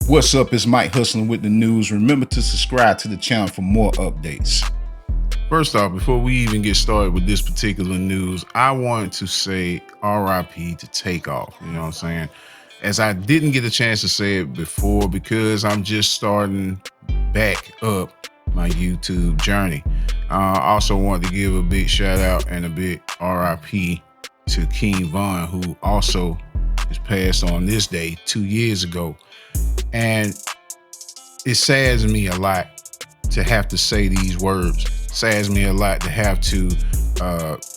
What's up? It's Mike hustling with the news. Remember to subscribe to the channel for more updates. First off, before we even get started with this particular news, I want to say RIP to Takeoff. You know what I'm saying? As I didn't get a chance to say it before because I'm just starting back up my YouTube journey. I also want to give a big shout out and a big RIP to King Von, who also is passed on this day 2 years ago. And it saddens me a lot to have to say these words. It saddens me a lot to have to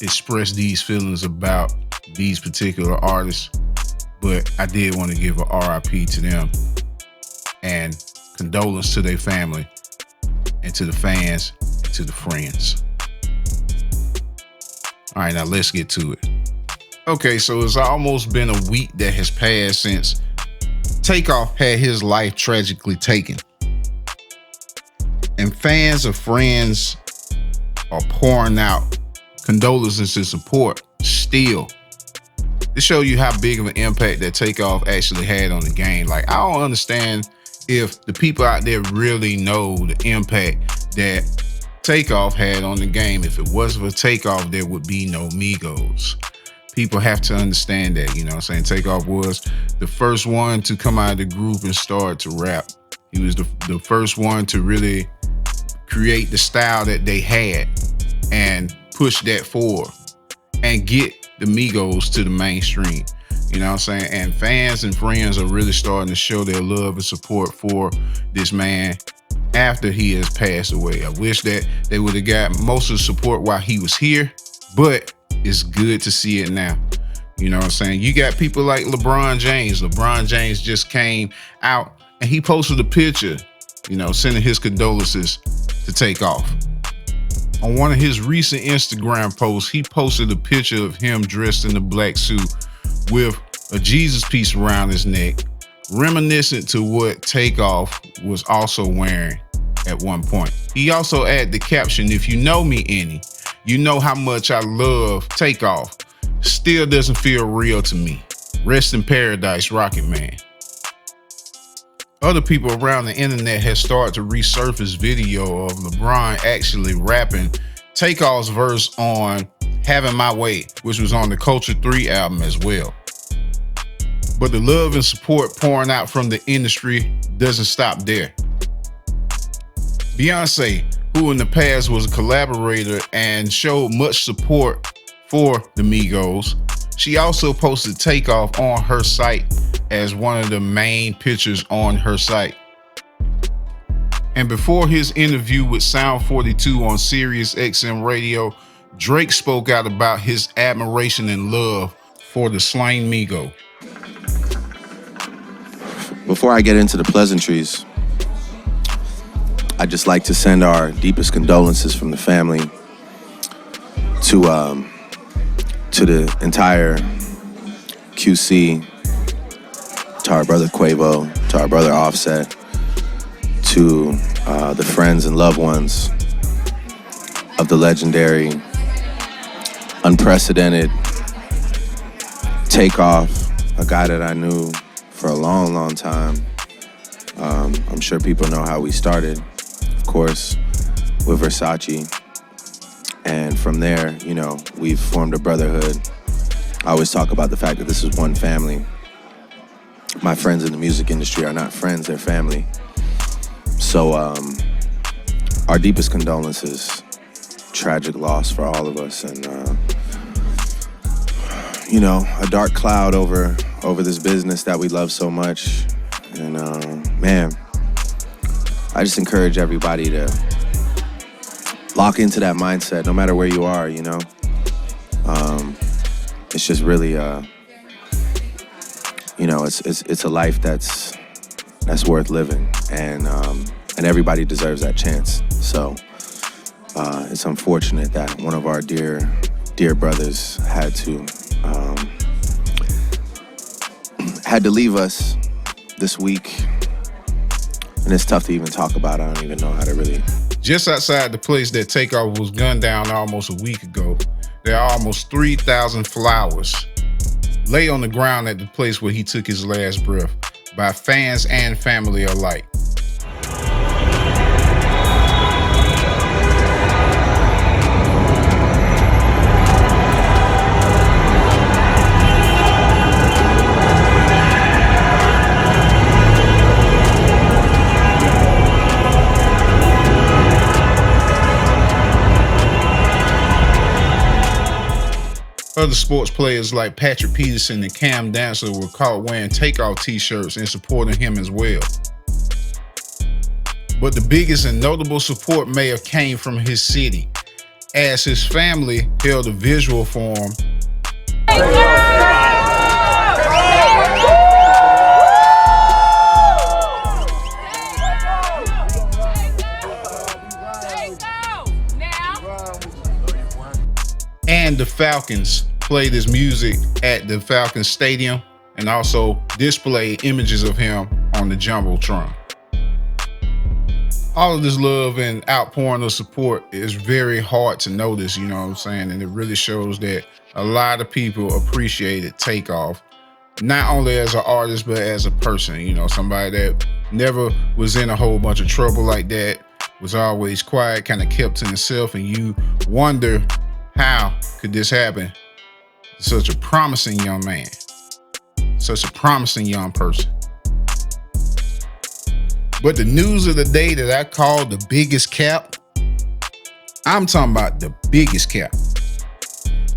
express these feelings about these particular artists. But I did want to give a RIP to them and condolence to their family and to the fans and to the friends. All right, now let's get to it. Okay, so it's almost been a week that has passed since Takeoff had his life tragically taken. And fans or friends are pouring out condolences and support still. To show you how big of an impact that Takeoff actually had on the game. Like, I don't understand if the people out there really know the impact that Takeoff had on the game. If it wasn't for Takeoff, there would be no Migos. People have to understand that, you know what I'm saying? Takeoff was the first one to come out of the group and start to rap. He was the first one to really create the style that they had and push that forward and get the Migos to the mainstream. You know what I'm saying? And fans and friends are really starting to show their love and support for this man after he has passed away. I wish that they would have got most of the support while he was here, but it's good to see it now. You know what I'm saying? You got people like LeBron James. LeBron James just came out and he posted a picture, you know, sending his condolences to Takeoff. On one of his recent Instagram posts, he posted a picture of him dressed in a black suit with a Jesus piece around his neck, reminiscent to what Takeoff was also wearing at one point. He also added the caption, "If you know me any, you know how much I love Takeoff. Still doesn't feel real to me. Rest in paradise, Rocket Man." Other people around the internet have started to resurface video of LeBron actually rapping Takeoff's verse on Having My Way, which was on the Culture 3 album as well. But the love and support pouring out from the industry doesn't stop there. Beyonce, who in the past was a collaborator and showed much support for the Migos, she also posted Takeoff on her site as one of the main pictures on her site. And before his interview with Sound 42 on Sirius XM Radio, Drake spoke out about his admiration and love for the slain Migo. Before I get into the pleasantries, I'd just like to send our deepest condolences from the family to the entire QC, to our brother Quavo, to our brother Offset, to the friends and loved ones of the legendary, unprecedented Takeoff, a guy that I knew for a long, long time. I'm sure people know how we started, of course, with Versace. And from there, you know, we've formed a brotherhood. I always talk about the fact that this is one family. My friends in the music industry are not friends, they're family. So our deepest condolences, tragic loss for all of us. And, you know, a dark cloud over this business that we love so much. And man, I just encourage everybody to lock into that mindset, no matter where you are, you know. It's just really, you know, it's a life that's worth living, and everybody deserves that chance. So it's unfortunate that one of our dear brothers had to leave us this week, and it's tough to even talk about. I don't even know how to really. Just outside the place that Takeoff was gunned down almost a week ago, there are almost 3,000 flowers lay on the ground at the place where he took his last breath. by fans and family alike. Other sports players like Patrick Peterson and Cam Dancer were caught wearing Takeoff t-shirts and supporting him as well. But the biggest and notable support may have came from his city, as his family held a visual for him. And the Falcons played his music at the Falcons Stadium and also displayed images of him on the Jumbotron. All of this love and outpouring of support is very hard to notice, you know what I'm saying? And it really shows that a lot of people appreciated Takeoff, not only as an artist, but as a person, you know, somebody that never was in a whole bunch of trouble like that, was always quiet, kind of kept to himself, and you wonder, how could this happen? Such a promising young man, such a promising young person. But the news of the day that I call the biggest cap, I'm talking about the biggest cap,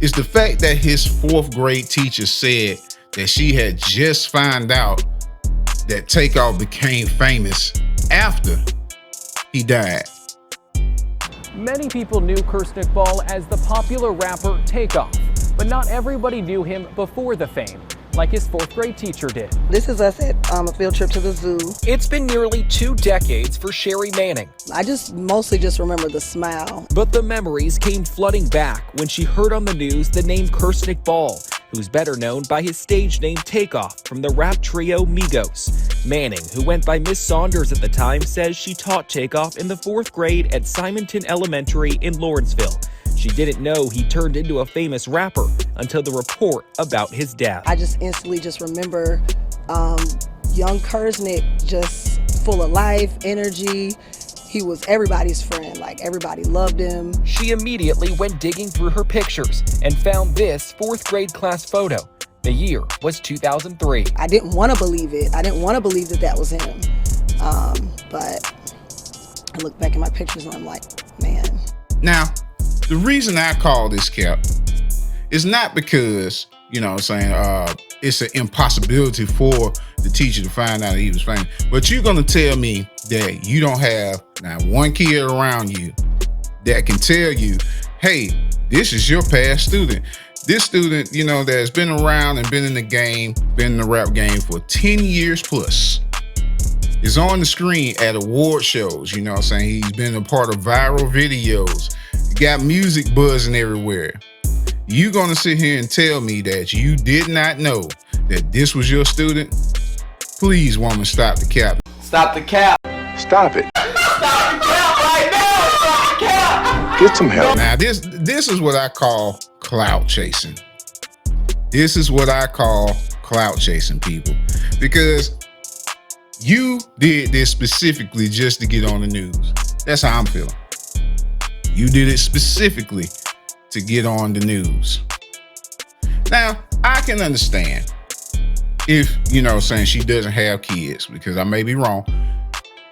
is the fact that his 4th grade teacher said that she had just found out that Takeoff became famous after he died. Many people knew Ball as the popular rapper Takeoff, but not everybody knew him before the fame, like his 4th grade teacher did. This is us at a field trip to the zoo. It's been nearly 2 decades for Sherry Manning. I mostly just remember the smile. But the memories came flooding back when she heard on the news the name Ball, who's better known by his stage name Takeoff from the rap trio Migos. Manning, who went by Miss Saunders at the time, says she taught Takeoff in the 4th grade at Simonton Elementary in Lawrenceville. She didn't know he turned into a famous rapper until the report about his death. I just instantly remember young Kersnick, just full of life, energy. He was everybody's friend, like everybody loved him. She immediately went digging through her pictures and found this 4th grade class photo. The year was 2003. I didn't want to believe it. I didn't want to believe that was him. But I look back at my pictures and I'm like, man. Now, the reason I call this cap is not because, you know what I'm saying, it's an impossibility for the teacher to find out that he was famous. But you're going to tell me that you don't have not one kid around you that can tell you, hey, this is your past student. This student, you know, that's been around and been in the game, been in the rap game for 10 years plus, is on the screen at award shows, you know what I'm saying? He's been a part of viral videos, got music buzzing everywhere. You gonna sit here and tell me that you did not know that this was your student? Please, woman, stop the cap. Stop the cap. Stop it. Stop the cap right now. Stop the cap. Get some help. Now, this is what I call clout chasing. This is what I call clout chasing, people. Because you did this specifically just to get on the news. That's how I'm feeling. You did it specifically to get on the news. Now, I can understand if, you know, saying she doesn't have kids, because I may be wrong.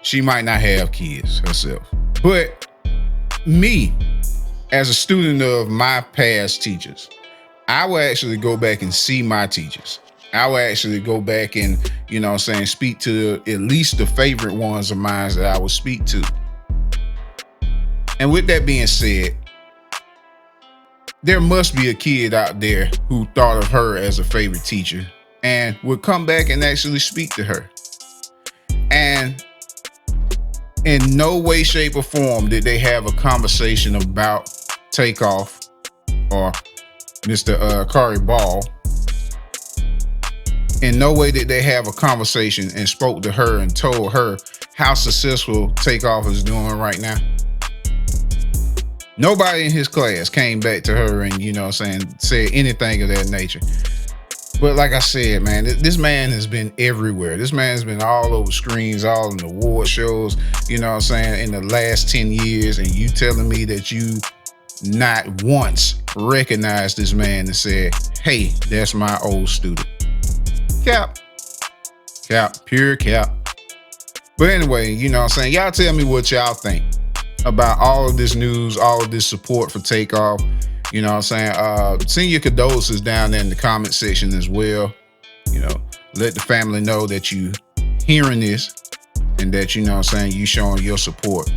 She might not have kids herself. But me, as a student of my past teachers, I will actually go back and see my teachers. I will actually go back and, you know what I'm saying, speak to at least the favorite ones of mine that I would speak to. And with that being said, there must be a kid out there who thought of her as a favorite teacher and would come back and actually speak to her. And in no way, shape, or form did they have a conversation about Takeoff or Mr. Curry Ball. In no way did they have a conversation and spoke to her and told her how successful Takeoff is doing right now. Nobody in his class came back to her and, you know what I'm saying, said anything of that nature. But like I said, man, this man has been everywhere. This man has been all over screens, all in the award shows, you know what I'm saying, in the last 10 years. And you telling me that you not once recognized this man and said, hey, that's my old student. Cap, pure cap. But anyway, you know what I'm saying, y'all tell me what y'all think about all of this news, all of this support for Takeoff. You know what I'm saying? Send your condolences down there in the comment section as well. You know, let the family know that you hearing this and that, you know what I'm saying, you showing your support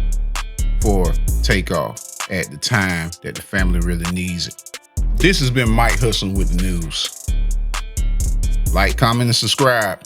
for Takeoff at the time that the family really needs it. This has been Mike Hustling with the news. Like, comment, and subscribe.